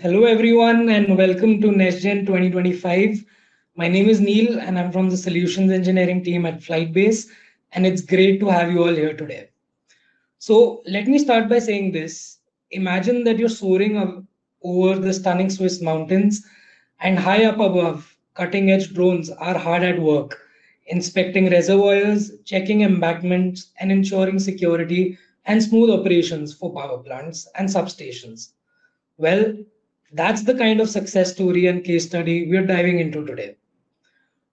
Hello, everyone, and welcome to NextGen 2025. My name is Neil, and I'm from the Solutions Engineering team at Flightbase, and it's great to have you all here today. So, let me start by saying this. Imagine that you're soaring over the stunning Swiss mountains, and high up above, cutting edge drones are hard at work, inspecting reservoirs, checking embankments, and ensuring security and smooth operations for power plants and substations. Well, that's the kind of success story and case study we're diving into today.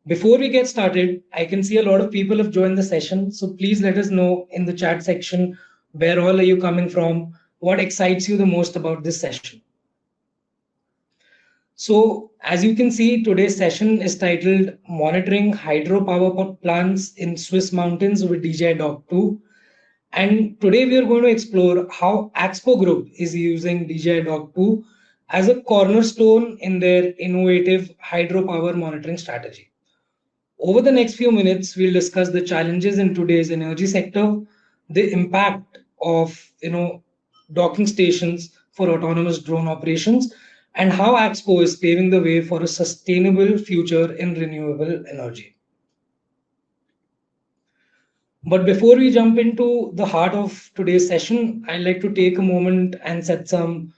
Before we get started, I can see a lot of people have joined the session. So please let us know in the chat section where all are you coming from, what excites you the most about this session. So as you can see, today's session is titled Monitoring Hydropower Plants in Swiss Mountains with DJI Dog 2. And today we are going to explore how Axpo Group is using DJI Dog 2 as a cornerstone in their innovative hydropower monitoring strategy. Over the next few minutes, we'll discuss the challenges in today's energy sector, the impact of docking stations for autonomous drone operations, and how Axpo is paving the way for a sustainable future in renewable energy. But before we jump into the heart of today's session, I'd like to take a moment and set some,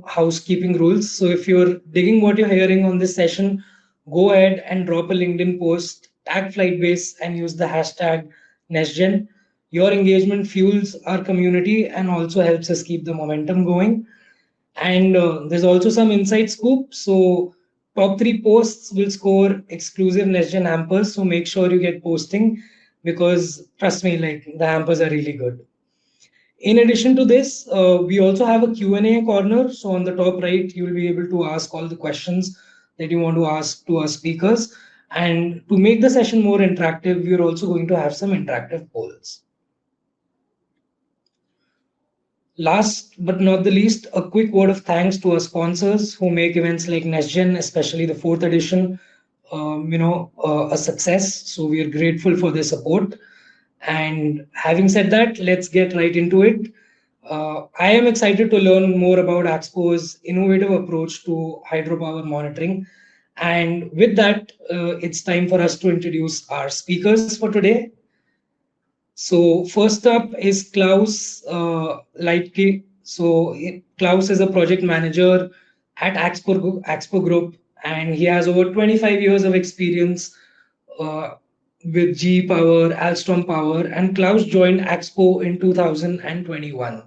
housekeeping rules. So if you're digging what you're hearing on this session, go ahead and drop a LinkedIn post, tag Flightbase, and use the hashtag NextGen. Your engagement fuels our community and also helps us keep the momentum going. And there's also some inside scoop. So top 3 posts will score exclusive NextGen hampers. So make sure you get posting because trust me, like the hampers are really good. In addition to this, we also have a Q&A corner. So on the top right, you'll be able to ask all the questions that you want to ask to our speakers. And to make the session more interactive, we're also going to have some interactive polls. Last but not the least, a quick word of thanks to our sponsors who make events like NextGen, especially the 4th edition, a success. So we are grateful for their support. And having said that, let's get right into it. I am excited to learn more about Axpo's innovative approach to hydropower monitoring. And with that, it's time for us to introduce our speakers for today. So first up is Klaus Leitke. So Klaus is a project manager at Axpo Group, and he has over 25 years of experience with GE Power, Alstom Power, and Klaus joined Axpo in 2021.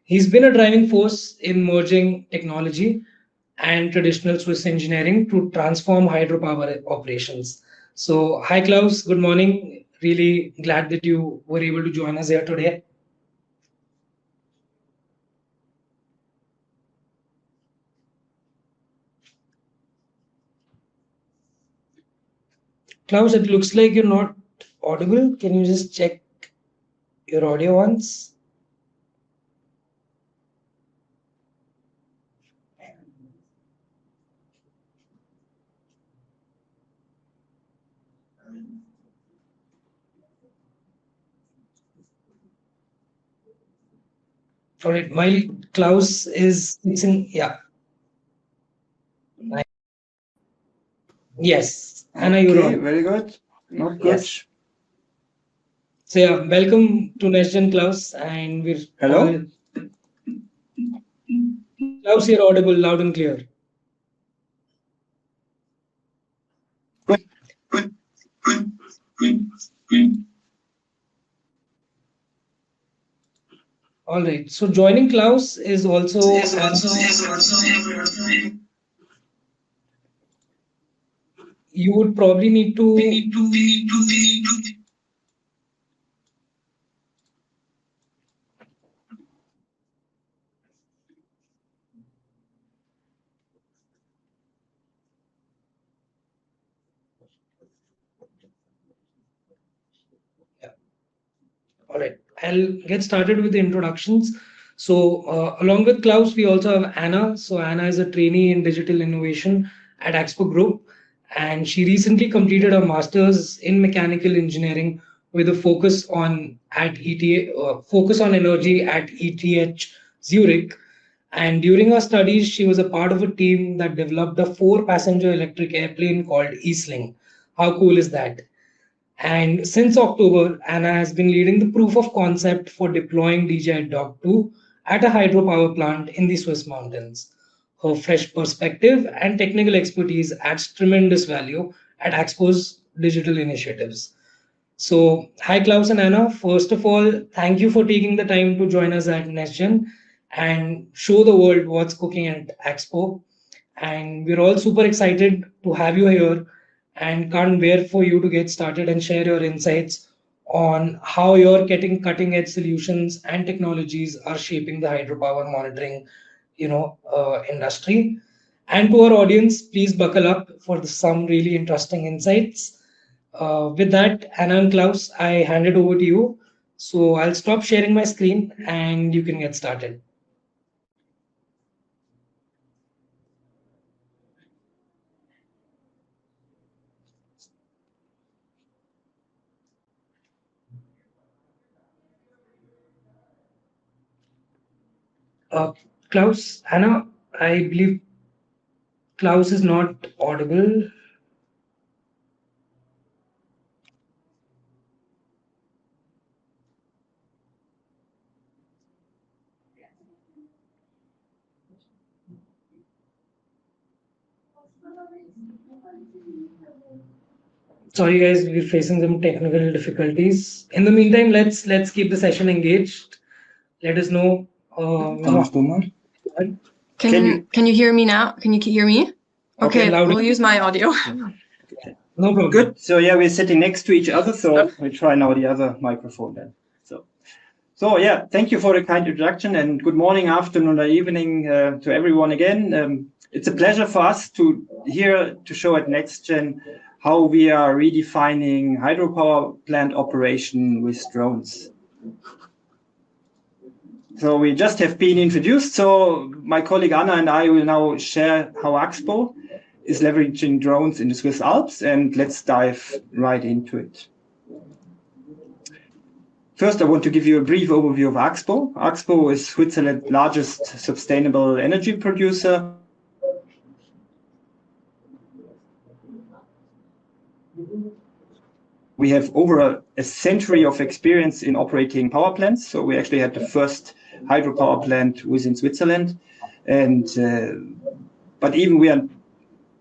He's been a driving force in merging technology and traditional Swiss engineering to transform hydropower operations. So, hi Klaus, good morning. Really glad that you were able to join us here today. Klaus, it looks like you're not audible. Can you just check your audio once? All right, while Klaus is fixing, yeah. Yes, Anna, you're Okay, on. very good. Not good. Yes. So yeah, welcome to NextGen, Klaus, and we're Hello? Klaus, you're audible loud and clear. All right. So joining Klaus is also you would probably need to All right, I'll get started with the introductions. So, along with Klaus, we also have Anna. So, Anna is a trainee in digital innovation at Axpo Group, and she recently completed her master's in mechanical engineering with a focus on energy at ETH Zurich. And during her studies, she was a part of a team that developed a 4-passenger electric airplane called E-Sling. How cool is that? And since October, Anna has been leading the proof of concept for deploying DJI Dog 2 at a hydropower plant in the Swiss mountains. Her fresh perspective and technical expertise adds tremendous value at Expo's digital initiatives. So, hi Klaus and Anna. First of all, thank you for taking the time to join us at NestGen and show the world what's cooking at Expo. And we're all super excited to have you here and can't wait for you to get started and share your insights on how your getting cutting edge solutions and technologies are shaping the hydropower monitoring, industry. And to our audience, please buckle up for some really interesting insights. With that, Anna and Klaus, I hand it over to you. So I'll stop sharing my screen and you can get started. Klaus, Anna, I believe Klaus is not audible. Sorry, guys, we're facing some technical difficulties. In the meantime, let's keep the session engaged. Let us know. Can you hear me now? Can you hear me? Okay, we'll use my audio. No problem. Good. So yeah, we're sitting next to each other, so we try now the other microphone then. So yeah, thank you for the kind introduction, and good morning, afternoon, or evening to everyone again. It's a pleasure for us to show at NextGen how we are redefining hydropower plant operation with drones. So we just have been introduced. So my colleague Anna and I will now share how Axpo is leveraging drones in the Swiss Alps, and let's dive right into it. First, I want to give you a brief overview of Axpo. Axpo is Switzerland's largest sustainable energy producer. We have over a century of experience in operating power plants. So we actually had the first hydropower plant within Switzerland. And but even we are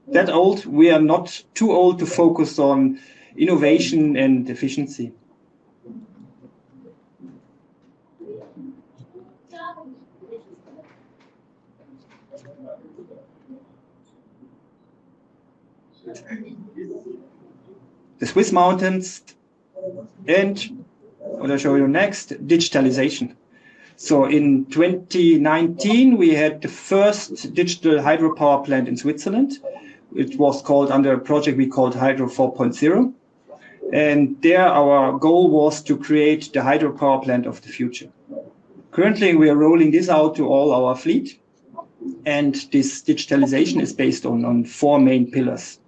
that old, we are not too old to focus on innovation and efficiency. The Swiss mountains, and what I'll show you next, digitalization. So in 2019, we had the first digital hydropower plant in Switzerland. It was called under a project we called Hydro 4.0. And there our goal was to create the hydropower plant of the future. Currently, we are rolling this out to all our fleet. And this digitalization is based on 4 main pillars.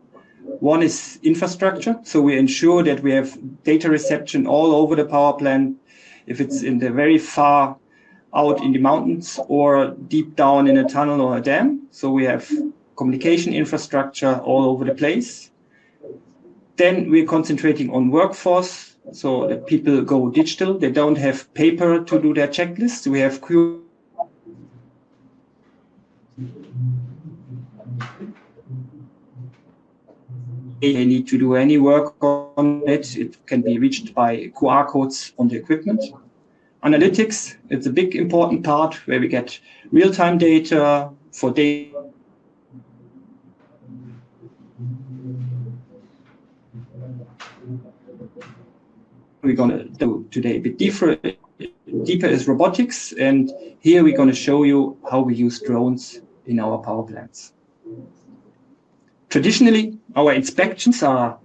One is infrastructure. So we ensure that we have data reception all over the power plant, if it's in the very far out in the mountains or deep down in a tunnel or a dam. So we have communication infrastructure all over the place. Then we're concentrating on workforce, so that people go digital. They don't have paper to do their checklists. We have they need to do any work on it. It can be reached by QR codes on the equipment. Analytics, it's a big important part where we get real-time data for data. We're going to do today a bit deeper is robotics, and here we're going to show you how we use drones in our power plants. Traditionally, our inspections are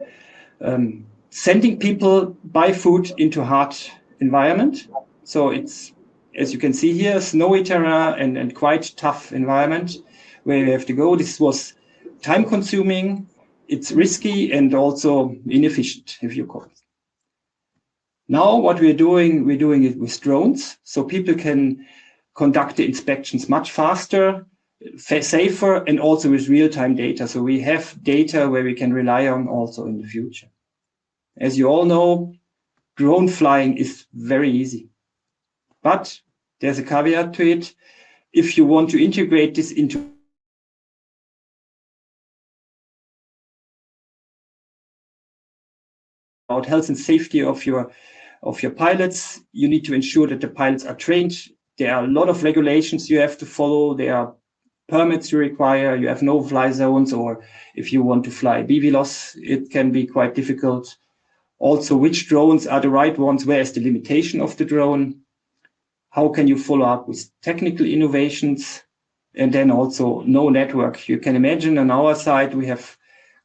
sending people by foot into hard environment. So it's, as you can see here, snowy terrain and quite tough environment where you have to go. This was time consuming, it's risky, and also inefficient, if you call it. Now what we're doing it with drones. So people can conduct the inspections much faster, safer, and also with real-time data. So we have data where we can rely on also in the future. As you all know, drone flying is very easy, but there's a caveat to it. If you want to integrate this into about health and safety of your pilots, you need to ensure that the pilots are trained. There are a lot of regulations you have to follow. There are permits you require. You have no-fly zones, or if you want to fly BVLOS, it can be quite difficult. Also, which drones are the right ones? Where is the limitation of the drone? How can you follow up with technical innovations? And then also no network. You can imagine on our side, we have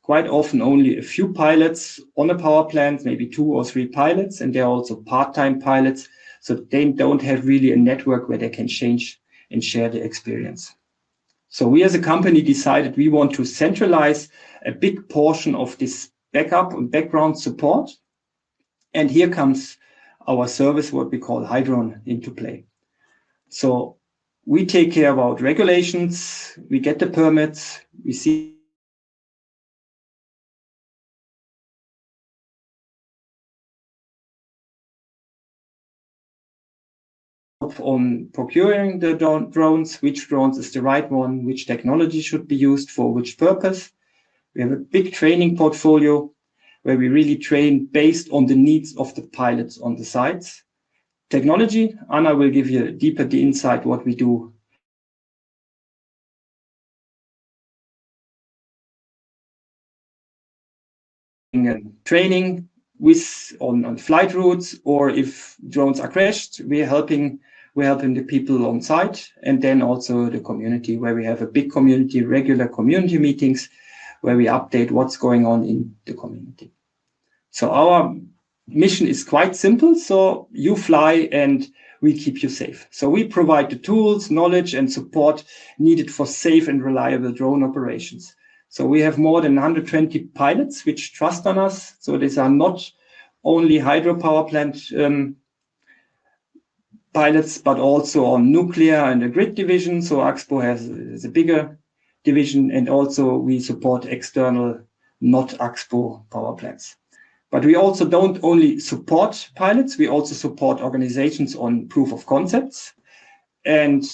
quite often only a few pilots on a power plant, maybe 2 or 3 pilots, and they're also part-time pilots. So they don't have really a network where they can change and share the experience. So we as a company decided we want to centralize a big portion of this backup and background support. And here comes our service, what we call Hydron, into play. So we take care about regulations, we get the permits, we see on procuring the drones, which drones is the right one, which technology should be used for which purpose. We have a big training portfolio where we really train based on the needs of the pilots on the sites. Technology, Anna will give you deeper the insight what we do. Training with on flight routes, or if drones are crashed, we're helping the people on site, and then also the community, where we have a big community, regular community meetings, where we update what's going on in the community. So our mission is quite simple. So you fly and we keep you safe. So we provide the tools, knowledge, and support needed for safe and reliable drone operations. So we have more than 120 pilots which trust on us. So these are not only hydropower plant pilots, but also on nuclear and the grid division. So Axpo has a bigger division, and also we support external, not Axpo power plants. But we also don't only support pilots, we also support organizations on proof of concepts. And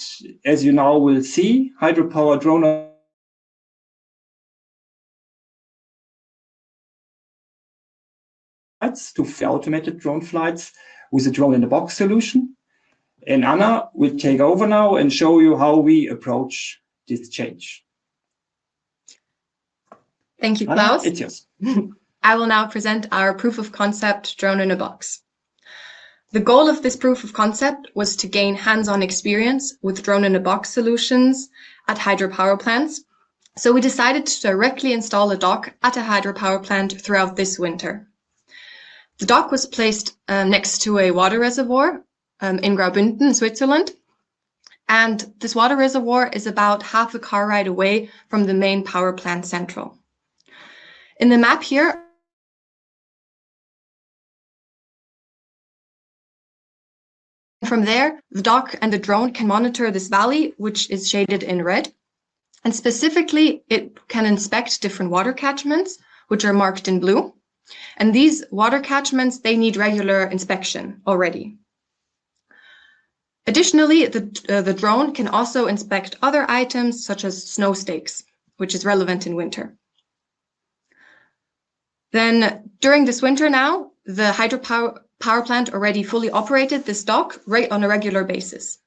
as you now will see, hydropower drone to automated drone flights with a drone-in-a-box solution. And Anna will take over now and show you how we approach this change. Thank you, Anna, Klaus. it's yours. I will now present our proof of concept drone in a box. The goal of this proof of concept was to gain hands-on experience with drone in a box solutions at hydropower plants. So we decided to directly install a dock at a hydropower plant throughout this winter. The dock was placed next to a water reservoir in Graubünden, Switzerland. And this water reservoir is about half a car ride away from the main power plant central. In the map here, from there, the dock and the drone can monitor this valley, which is shaded in red. And specifically, it can inspect different water catchments, which are marked in blue. And these water catchments, they need regular inspection already. Additionally, the drone can also inspect other items such as snow stakes, which is relevant in winter. Then during this winter now, the hydropower plant already fully operated this dock right on a regular basis.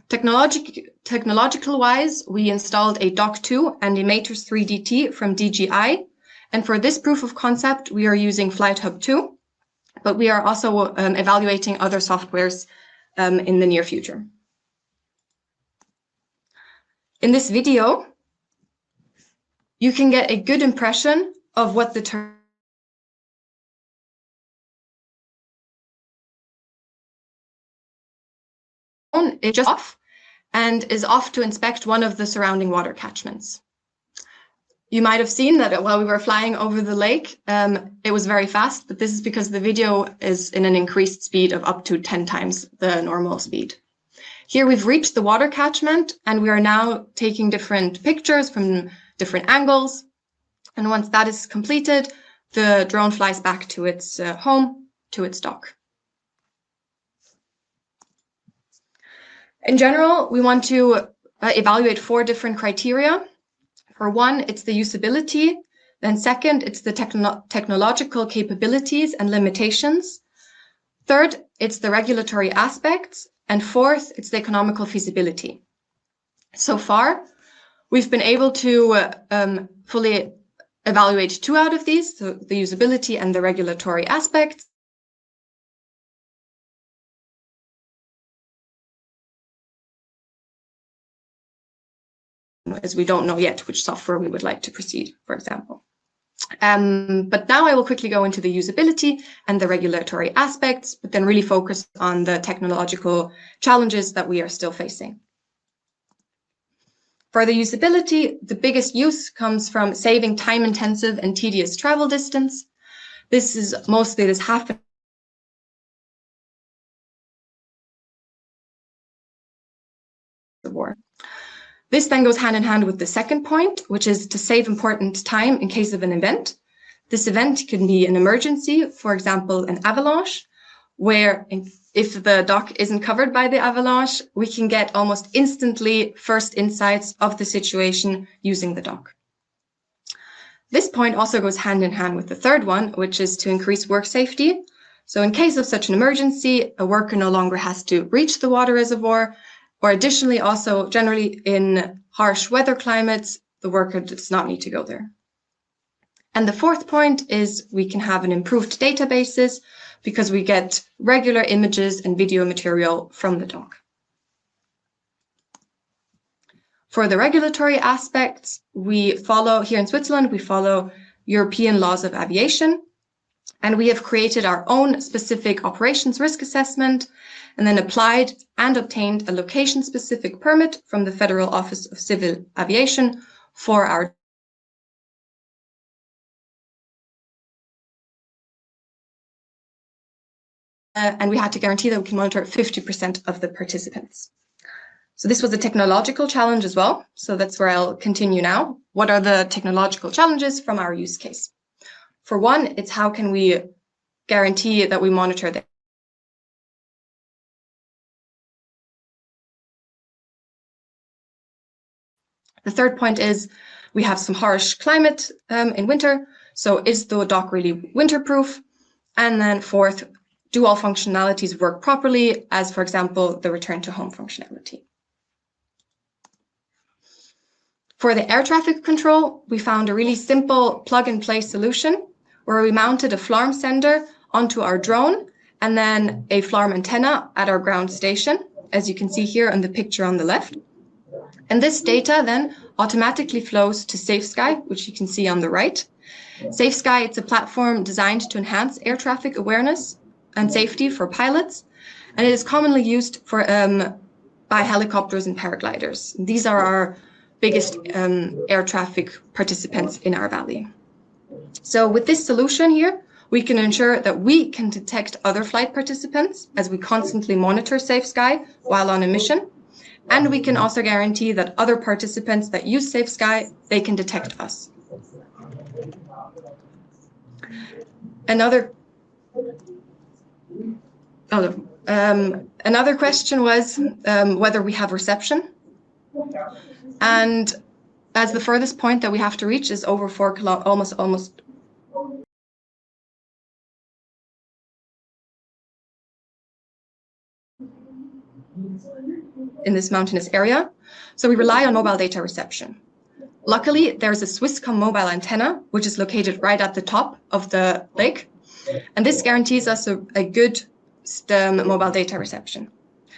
Technological wise, we installed a Dock 2 and a Matrix 3DT from DJI. And for this proof of concept, we are using Flight Hub 2, but we are also evaluating other softwares in the near future. In this video, you can get a good impression of what the term is just off and is off to inspect one of the surrounding water catchments. You might have seen that while we were flying over the lake, it was very fast, but this is because the video is in an increased speed of up to 10 times the normal speed. Here we've reached the water catchment and we are now taking different pictures from different angles. And once that is completed, the drone flies back to its home, to its dock. In general, we want to evaluate 4 different criteria. For one, it's the usability. Then second, it's the technological capabilities and limitations. Third, it's the regulatory aspects. And fourth, it's the economical feasibility. So far, we've been able to fully evaluate 2 out of these, so the usability and the regulatory aspects. As we don't know yet which software we would like to proceed, for example. But now I will quickly go into the usability and the regulatory aspects, but then really focus on the technological challenges that we are still facing. For the usability, the biggest use comes from saving time-intensive and tedious travel distance. This is mostly this happens war. This then goes hand in hand with the second point, which is to save important time in case of an event. This event can be an emergency, for example, an avalanche, where if the dock isn't covered by the avalanche, we can get almost instantly first insights of the situation using the dock. This point also goes hand in hand with the third one, which is to increase work safety. So in case of such an emergency, a worker no longer has to reach the water reservoir, or additionally, also generally in harsh weather climates, the worker does not need to go there. And the fourth point is we can have an improved databases because we get regular images and video material from the dock. For the regulatory aspects, we follow, here in Switzerland, we follow European laws of aviation, and we have created our own specific operations risk assessment and then applied and obtained a location-specific permit from the Federal Office of Civil Aviation for our and we had to guarantee that we can monitor 50% of the participants. So this was a technological challenge as well. So that's where I'll continue now. What are the technological challenges from our use case? For one, it's how can we guarantee that we monitor the The third point is we have some harsh climate in winter. So is the dock really winterproof? And then fourth, do all functionalities work properly, as for example, the return to home functionality? For the air traffic control, we found a really simple plug-and-play solution where we mounted a FLARM sender onto our drone and then a FLARM antenna at our ground station, as you can see here on the picture on the left. And this data then automatically flows to SafeSky, which you can see on the right. SafeSky, it's a platform designed to enhance air traffic awareness and safety for pilots, and it is commonly used for by helicopters and paragliders. These are our biggest air traffic participants in our valley. So with this solution here, we can ensure that we can detect other flight participants as we constantly monitor SafeSky while on a mission. And we can also guarantee that other participants that use SafeSky, they can detect us. Another question was whether we have reception. And as the furthest point that we have to reach is over 4 kilometers, almost in this mountainous area. So we rely on mobile data reception. Luckily, there's a Swisscom mobile antenna, which is located right at the top of the lake. And this guarantees us a good mobile data reception.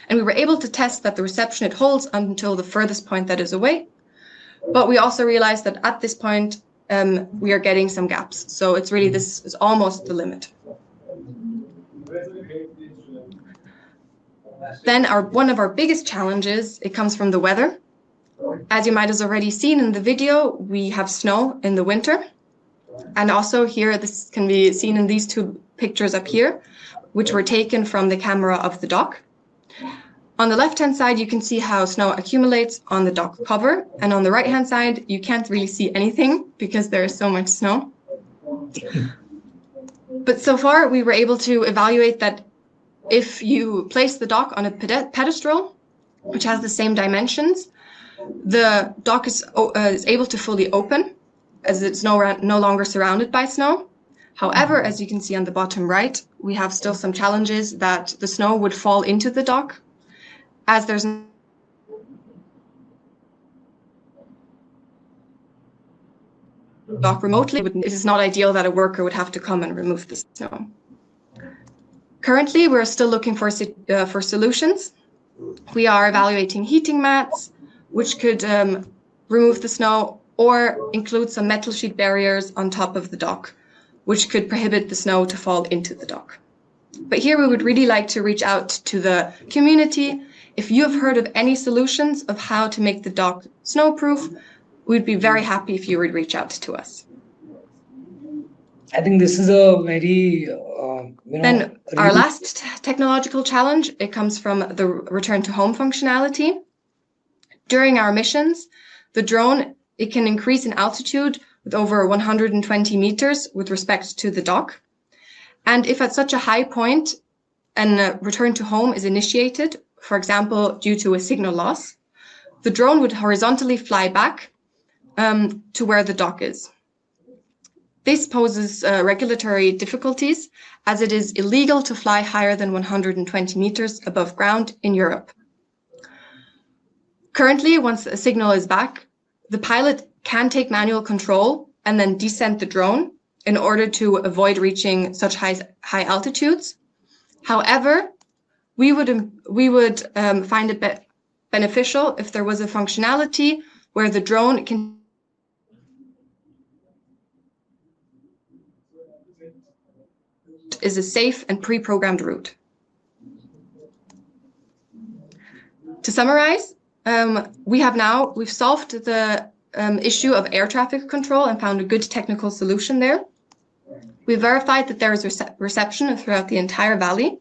And we were able to test that the reception, it holds until the furthest point that is away. But we also realized that at this point, we are getting some gaps. So it's really, this is almost the limit. Then one of our biggest challenges, it comes from the weather. As you might have already seen in the video, we have snow in the winter. And also here, this can be seen in these 2 pictures up here, which were taken from the camera of the dock. On the left-hand side, you can see how snow accumulates on the dock cover, and on the right-hand side, you can't really see anything because there is so much snow. But so far, we were able to evaluate that if you place the dock on a pedestal, which has the same dimensions, the dock is able to fully open, as it's no longer surrounded by snow. However, as you can see on the bottom right, we have still some challenges that the snow would fall into the dock, as there's dock remotely. It is not ideal that a worker would have to come and remove the snow. Currently, we're still looking for solutions. We are evaluating heating mats, which could remove the snow, or include some metal sheet barriers on top of the dock, which could prohibit the snow to fall into the dock. But here we would really like to reach out to the community. If you have heard of any solutions of how to make the dock snowproof, we'd be very happy if you would reach out to us. I think this is a very, Then our last technological challenge, it comes from the return to home functionality. During our missions, the drone, it can increase in altitude with over 120 meters with respect to the dock. And if at such a high point a return to home is initiated, for example, due to a signal loss, the drone would horizontally fly back to where the dock is. This poses regulatory difficulties, as it is illegal to fly higher than 120 meters above ground in Europe. Currently, once a signal is back, the pilot can take manual control and then descend the drone in order to avoid reaching such high altitudes. However, we would find it beneficial if there was a functionality where the drone can is a safe and pre-programmed route. To summarize, we've solved the issue of air traffic control and found a good technical solution there. We verified that there is reception throughout the entire valley.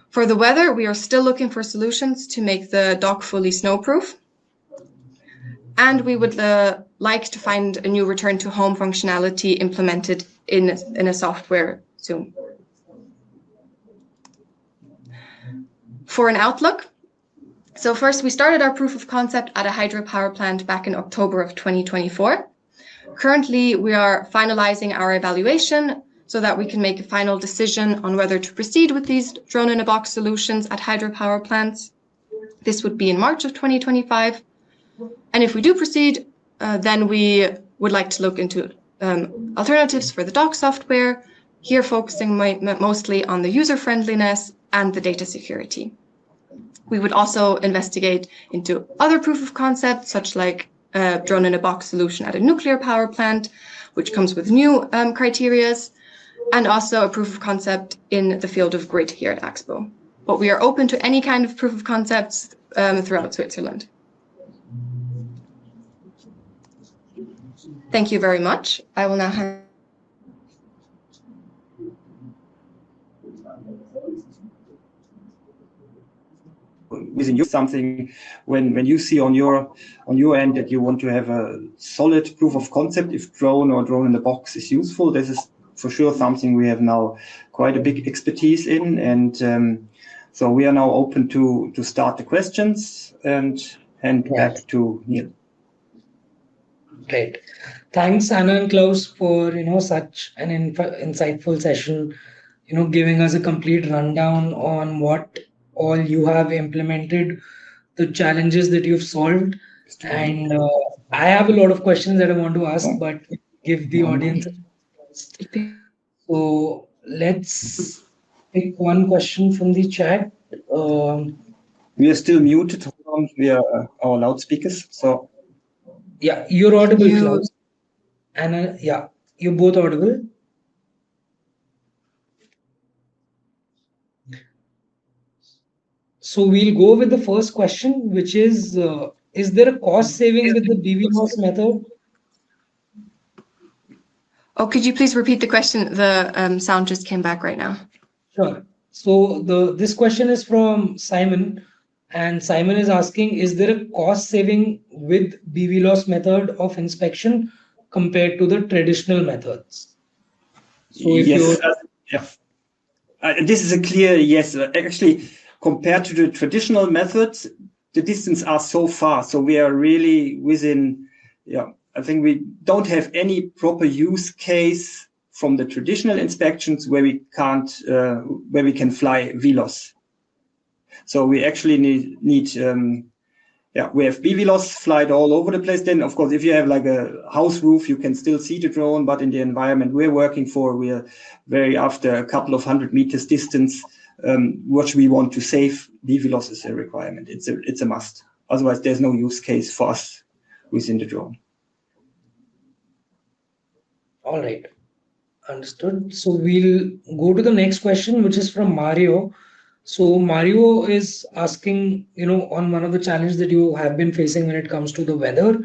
For the weather, we are still looking for solutions to make the dock fully snowproof. And we would like to find a new return to home functionality implemented in a software soon. For an outlook, so first we started our proof of concept at a hydropower plant back in October of 2024. Currently, we are finalizing our evaluation so that we can make a final decision on whether to proceed with these drone-in-a-box solutions at hydropower plants. This would be in March of 2025. And if we do proceed, then we would like to look into alternatives for the dock software, here focusing mostly on the user-friendliness and the data security. We would also investigate into other proof of concepts, such like a drone-in-a-box solution at a nuclear power plant, which comes with new criteria, and also a proof of concept in the field of grid here at Expo. But we are open to any kind of proof of concepts throughout Switzerland. Thank you very much. I will now hand. Within you something when you see on your end that you want to have a solid proof of concept, if drone or drone in the box is useful, this is for sure something we have now quite a big expertise in, and so we are now open to start the questions and hand back to Neil. Great. Thanks, Anna and Klaus, for such an insightful session, giving us a complete rundown on what all you have implemented, the challenges that you've solved. And I have a lot of questions that I want to ask, but give the audience a chance. So let's pick one question from the chat. We are still muted via our loudspeakers. So yeah, you're audible, Klaus. Anna, yeah, you're both audible. So we'll go with the first question, which is there a cost savings with the BVMOS method? Oh, could you please repeat the question? The sound just came back right now. Sure. So this question is from Simon, and Simon is asking, is there a cost saving with BVLOS method of inspection compared to the traditional methods? So if you Yes, yeah. This is a clear yes. Actually, compared to the traditional methods, the distance are so far. So we are really within, yeah, I think we don't have any proper use case from the traditional inspections where we can't, where we can fly VLOS. So we actually need yeah, we have BVLOS flight all over the place. Then, of course, if you have like a house roof, you can still see the drone. But in the environment we're working for, we are very after a couple of 100 meters distance, which we want to save. BVLOS is a requirement. It's a must. Otherwise, there's no use case for us within the drone. all right, understood. So we'll go to the next question, which is from Mario. So Mario is asking, on one of the challenges that you have been facing when it comes to the weather.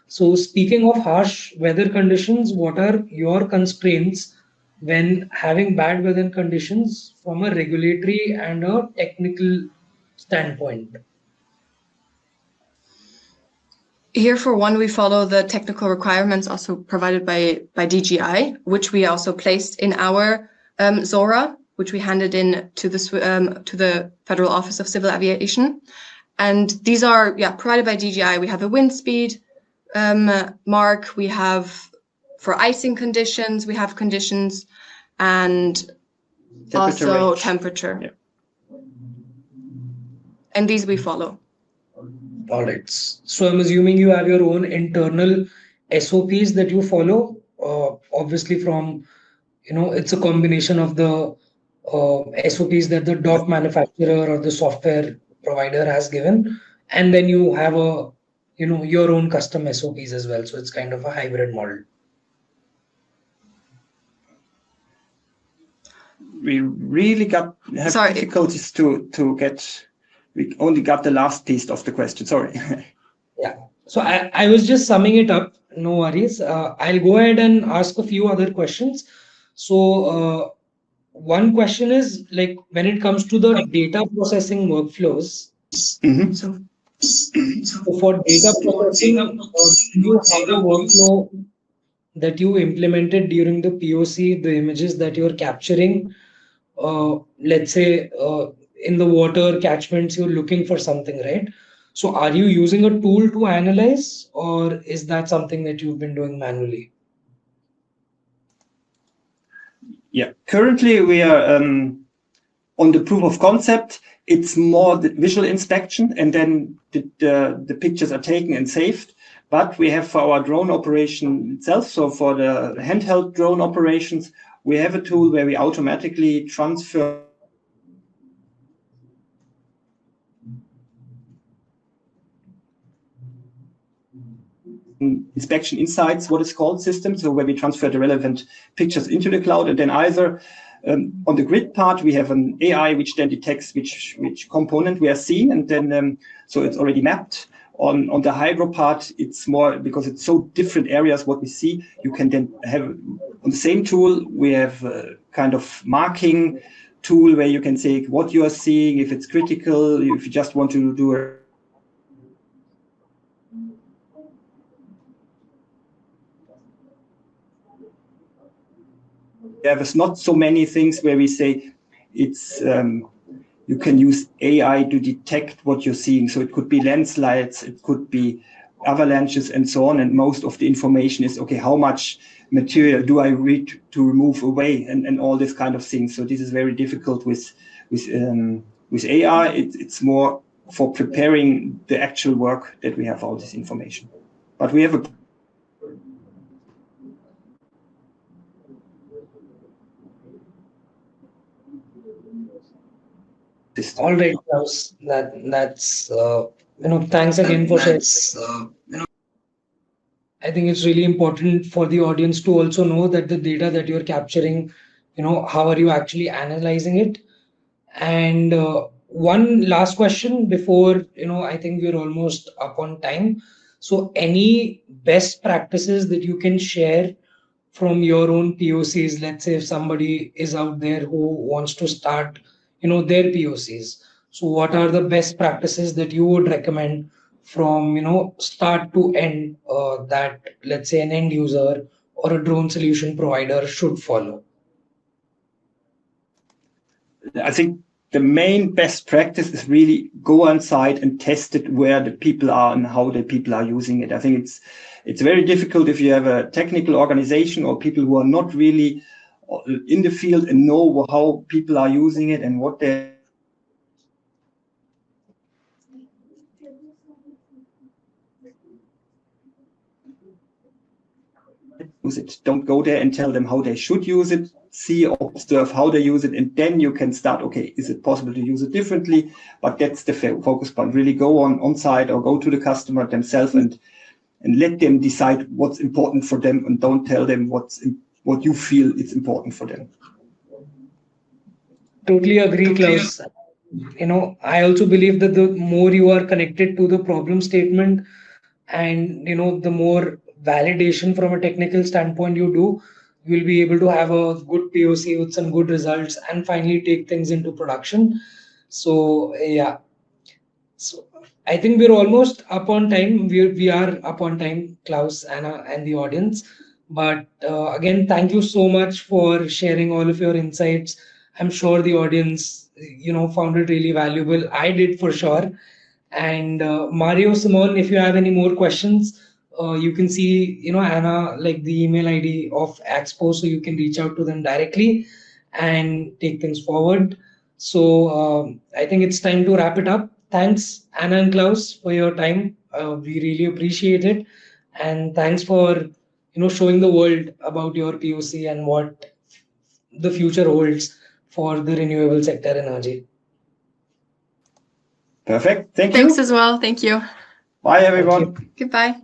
So speaking of harsh weather conditions, what are your constraints when having bad weather conditions from a regulatory and a technical standpoint? Here, for one, we follow the technical requirements also provided by DGI, which we also placed in our ZORA, which we handed in to the Federal Office of Civil Aviation. And these are provided by DGI. We have a wind speed mark. We have, for icing conditions, we have conditions, and also temperature. Yeah. And these we follow. All right. So I'm assuming you have your own internal SOPs that you follow. Obviously, from it's a combination of the SOPs that the dot manufacturer or the software provider has given, and then you have your own custom SOPs as well. So it's kind of a hybrid model. We really have difficulties to get. We only got the last piece of the question. Sorry. Yeah. So I was just summing it up. No worries. I'll go ahead and ask a few other questions. So one question is, like, when it comes to the data processing workflows. Mm-hmm. So for data processing, you have a workflow that you implemented during the POC, the images that you're capturing. Let's say in the water catchments, you're looking for something, right? So are you using a tool to analyze, or is that something that you've been doing manually? Yeah, currently we are on the proof of concept. It's more the visual inspection, and then the pictures are taken and saved. But we have for our drone operation itself, so for the handheld drone operations, we have a tool where we automatically transfer inspection insights, what is called system, so where we transfer the relevant pictures into the cloud, and then either on the grid part we have an AI which then detects which component we are seeing, and then so it's already mapped. On the hydro part, it's more because it's so different areas what we see. You can then have on the same tool we have a kind of marking tool where you can say what you are seeing, if it's critical, if you just want to do a there's not so many things where we say it's you can use AI to detect what you're seeing. So it could be landslides, it could be avalanches and so on. And most of the information is, okay, how much material do I need to remove away and all this kind of things. So this is very difficult with AI. It's more for preparing the actual work that we have all this information. But we have a All right, Klaus. That's thanks again for sharing. I think it's really important for the audience to also know that the data that you're capturing, how are you actually analyzing it? And one last question before, I think we're almost up on time. So any best practices that you can share from your own POCs? Let's say if somebody is out there who wants to start, their POCs. So what are the best practices that you would recommend from start to end, that let's say an end user or a drone solution provider should follow? I think the main best practice is really go on site and test it where the people are and how the people are using it. I think it's very difficult if you have a technical organization or people who are not really in the field and know how people are using it and what they use it. Don't go there and tell them how they should use it. See, observe how they use it, and then you can start, okay, is it possible to use it differently? But that's the focus point. Really go on site or go to the customer themselves and let them decide what's important for them, and don't tell them what you feel is important for them. Totally agree, Klaus. I also believe that the more you are connected to the problem statement, and the more validation from a technical standpoint you do, you'll be able to have a good POC with some good results and finally take things into production. So yeah, so I think we're almost up on time. We are up on time, Klaus, Anna, and the audience. But again, thank you so much for sharing all of your insights. I'm sure the audience, found it really valuable. I did for sure. And Mario, Simon, if you have any more questions, you can see, Anna, like the email ID of Expo, so you can reach out to them directly and take things forward. So I think it's time to wrap it up. Thanks, Anna and Klaus, for your time. We really appreciate it. And thanks for, showing the world about your POC and what the future holds for the renewable sector energy. Perfect. Thank you. Thanks as well. Thank you. Bye, everyone. Goodbye.